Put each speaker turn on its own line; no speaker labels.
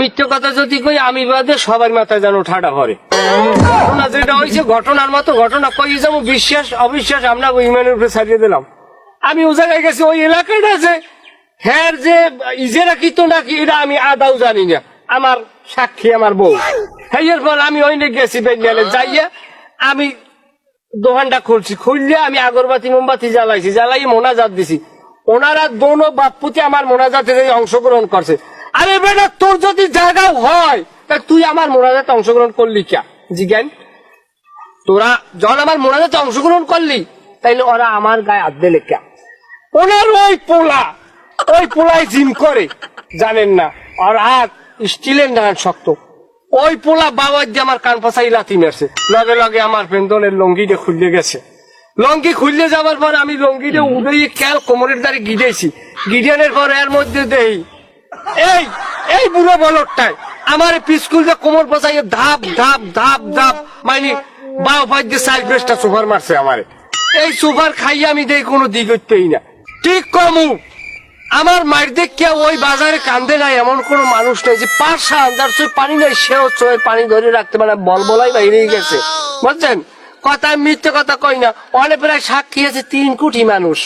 মিথ্যে কথা যদি কই আমি বাদে সবার মাথায় যেন ঠাডা ভরে। ঘটনা যেটা হয়েছে ঘটনার মতো ঘটনা কই যাবো, বিশ্বাস অবিশ্বাস আমরা ইমানের উপরে ছাড়িয়ে দিলাম। আমি ও জায়গায় গেছি, ওই এলাকাটা আছে হ্যাঁ যে ইজেরা কি তো নাকি এটা আমি আদাও জানি না, আমার সাক্ষী আমার বউ। হ্যাঁ এরপর আমি ওইনে গেছি বেঙ্গালে যাইয়া আমি দোকানটা খুলছি, খুললে আমি আগরবাতি মোমবাতি জ্বালাইছি, জ্বালাই মোনাজাত দিছি। ওনারা দোনো বাপুতে আমার মোনাজাতে অংশগ্রহণ করছে। আরে বেটা তোর যদি জায়গাও হয় তা তুই আমার মোনাজাতে অংশগ্রহণ করলি কে জিজ্ঞান? তোরা যখন আমার মোনাজাতে অংশগ্রহণ করলি তাইলে ওরা আমার গায়ে হাত দিলে কে? ওনার ওই পোলায় জিম করে জানেন না, আর হাত স্টিলের ডান শক্ত। ওই পোলা বাবা দিয়ে আমার কান পাশাই লাথি মারছে, লগে লগে আমার পেন্দনের লঙ্গিটা খুললে গেছে। লঙ্গি খুললে যাবার পর আমি লঙ্গিটা উড়ে খেয়াল কোমরের দ্বারে গিডেছি, গিডানের পর এর মধ্যে দেই এই বুড়ো বলটায় আমার পিস্কুল যে কোমর পচাই ধাপ ধাপ ধাপ ধাপ মানে বাও পাই দিয়ে সাইড বেসটা সুপার মারছে আমারে। এই সুপার খাইয়ে আমি দেই কোনো দিক হইতেই না। ঠিক কমু আমার মায়ের দেখে ওই বাজারে কান্দে নাই এমন কোনো মানুষ নেই যে পাশা যার চোখ পানি নেই সেও চোখের পানি ধরে রাখতে পারে, বলাই বাইরে গেছে বুঝছেন। কথা মিথ্যে কথা কই না, অনেক প্রায় সাক্ষী আছে 3 কোটি মানুষ।